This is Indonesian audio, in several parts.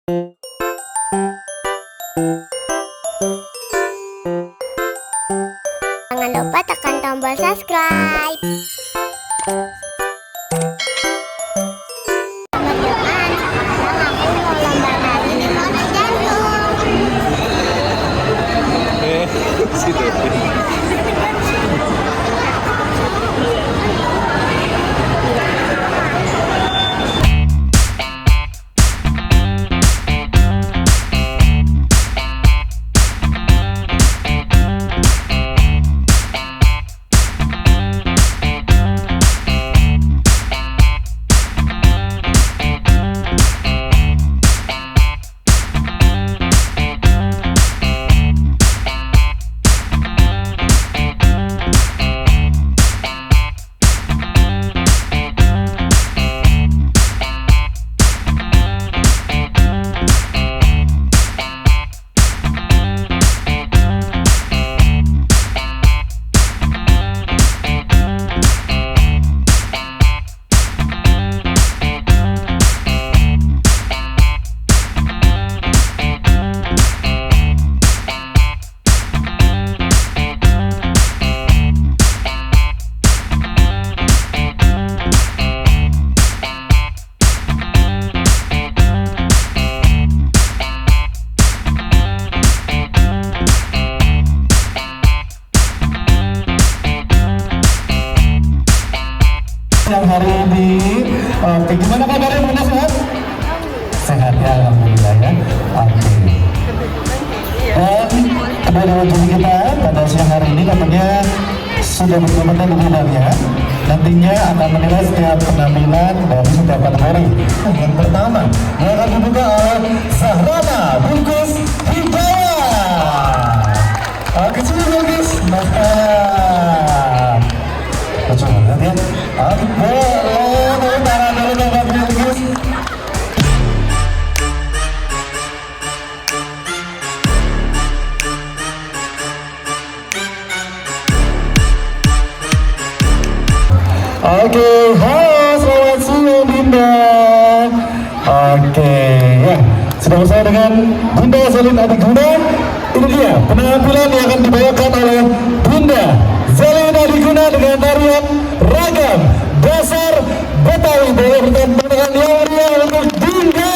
Jangan lupa tekan tombol subscribe. Teman-teman, sekarang aku mau lomba nari nona jantung. Si Devin. Yang hari ini, oke, gimana kabarnya Bunda, sehat? Sehat ya, alhamdulillah ya. Oke. Dan kedua juri kita pada siang hari ini katanya sudah berkompeten di bidangnya. Nantinya akan menilai setiap penampilan dari setiap kategori. Yang pertama, yang akan dibuka oleh Zahrana Bungkus Hidayah. Oke, sini bagus. Mantap. Lucu banget ya. Oke, boleh taruh dulu Bapak Bungkus. Oke, halo, selamat siang Bunda. Oke, ya, sudah bersama dengan Bunda Zalin Adiguna. Ini dia penampilan yang akan dibawakan oleh Bunda Zalin Adiguna dengan tarian ragam dasar Betawi. Boleh bertemu dengan yang meriah untuk Bunda.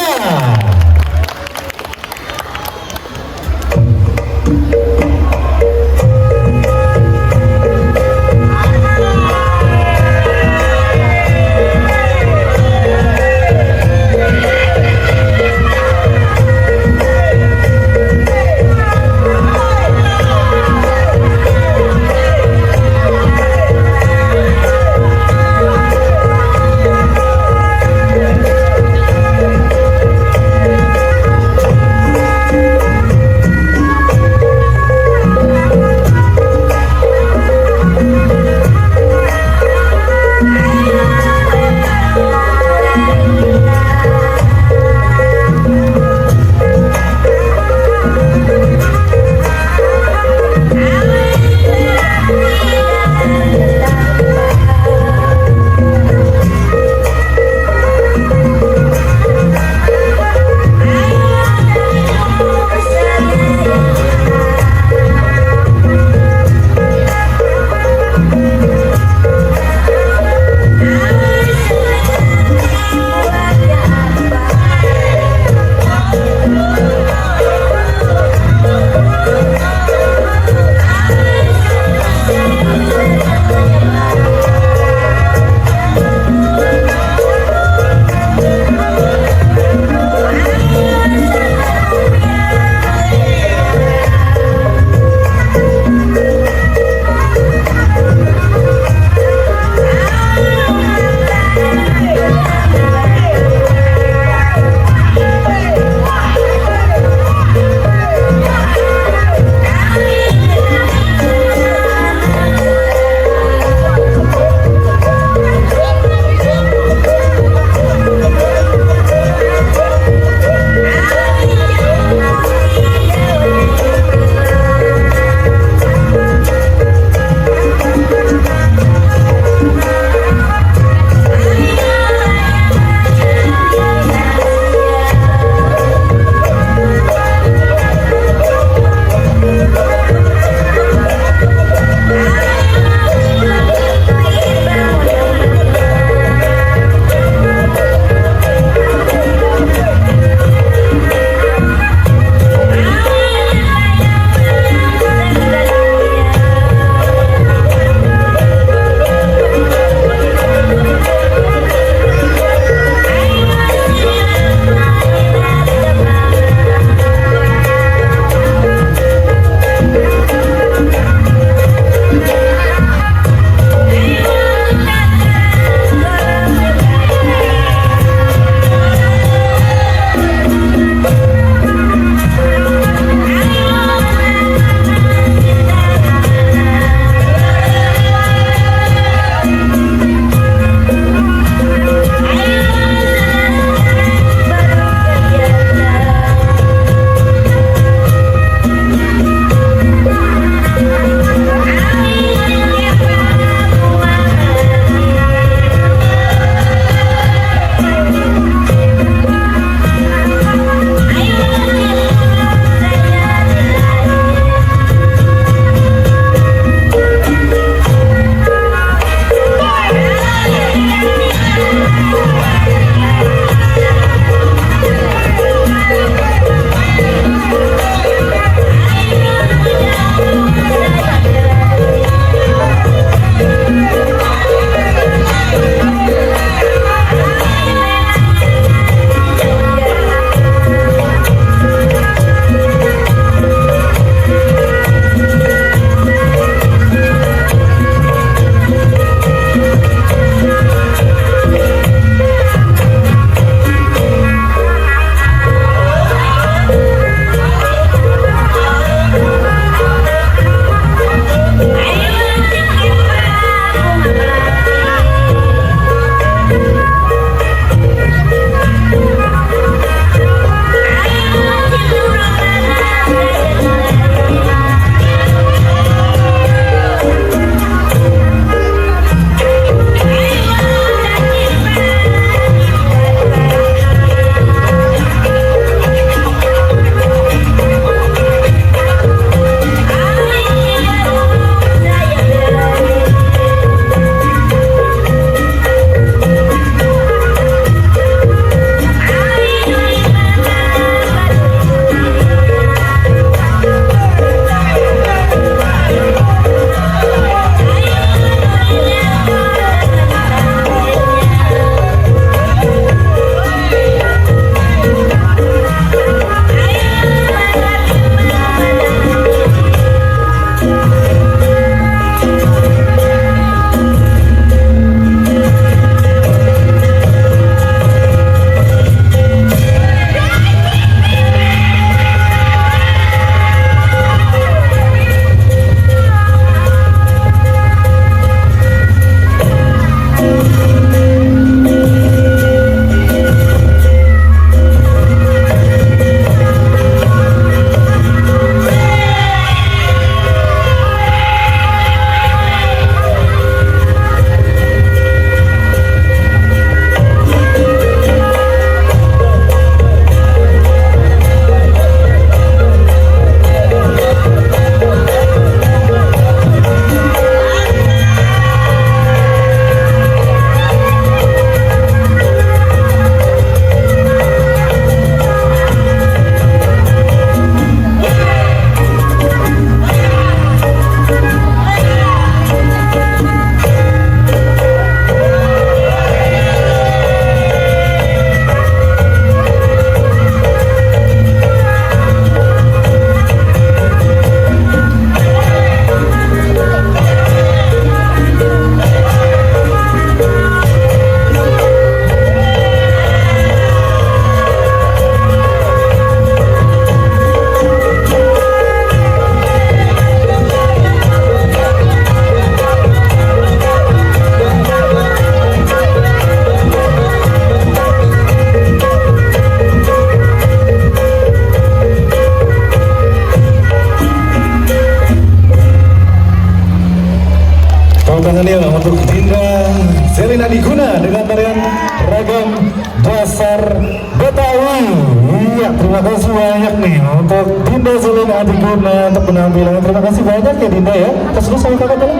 untuk Dinda Zelin Adiguna untuk penampilan. Terima kasih banyak ya Dinda ya. Terus sama kakak dulu.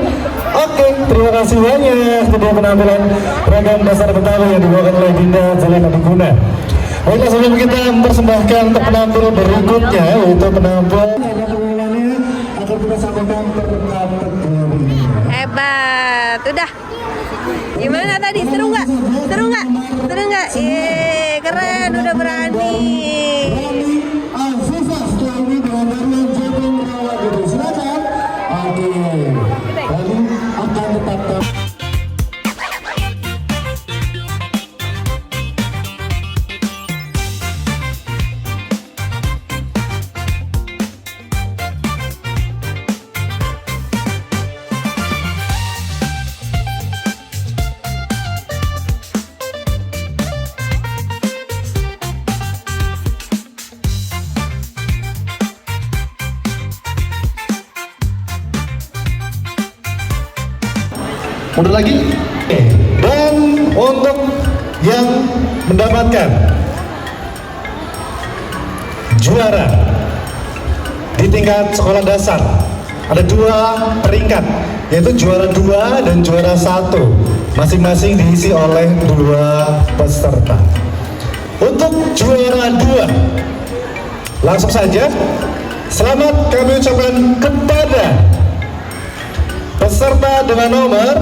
Oke, terima kasih banyak untuk penampilan ragam dasar Betawi yang dibawakan oleh Dinda Zelin Adiguna. Baiklah, sebelum kita mempersembahkan untuk penampilan berikutnya, yaitu penampilan akan kita sampaikan terdekat. Hebat, udah. Gimana tadi? Seru nggak? Seru nggak? Seru nggak? Keren, udah berani. Aziza setelah ini dengan Darian Jepang Rawat gitu. Silakan. Oke. Lalu akan tetap. Mundur lagi. Dan untuk yang mendapatkan juara di tingkat sekolah dasar ada 2 peringkat, yaitu juara 2 dan juara 1, masing-masing diisi oleh 2 peserta. Untuk juara 2, langsung saja selamat kami ucapkan kepada peserta dengan nomor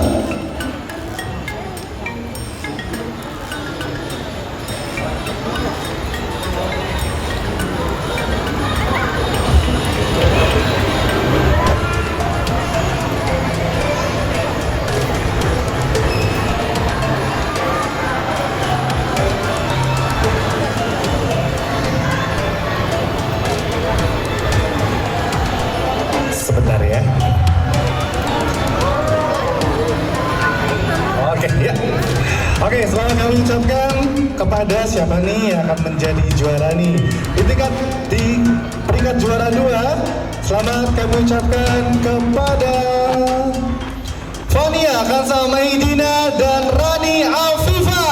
sebentar ya. Oke, selamat kami ucapkan kepada siapa nih yang akan menjadi juara nih di peringkat juara 2. Selamat kami ucapkan kepada Fania Kansa Maidina dan Rani Afifa.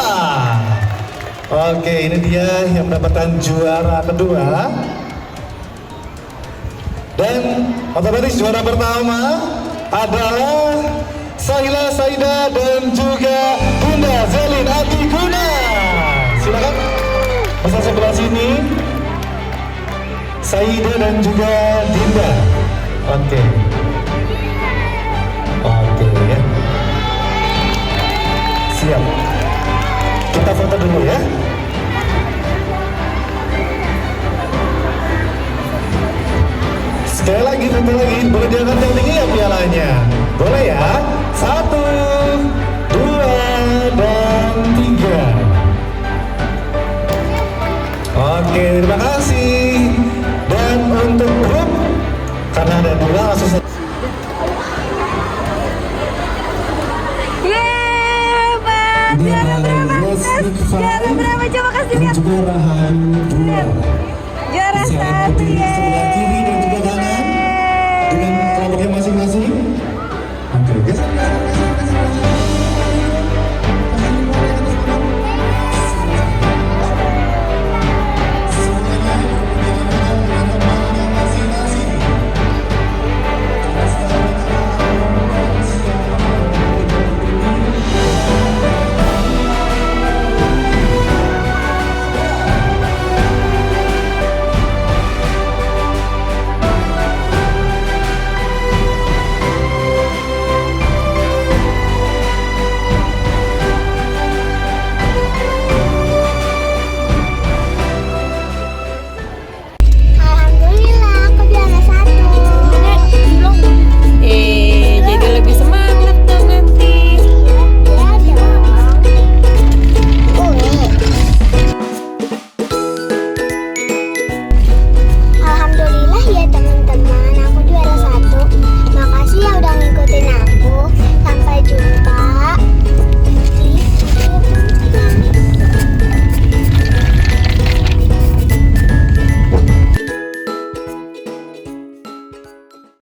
Oke, ini dia yang mendapatkan juara kedua. Dan otomatis juara pertama adalah Sahila Saida dan juga Dinda Zelin Adiguna. Silakan pesan sebelah sini. Saida dan juga Dinda. Oke ya. Siap. Kita foto dulu ya. Sekali lagi, foto lagi. Boleh diangkat yang tinggi ya pialanya. Boleh ya. 1, 2, dan 3. Oke, terima kasih. Dan untuk grup, karena ada 2 langsung saja. Hebat. Juara berapa? Coba kasih lihat. Juara 2. Juara 1 ya.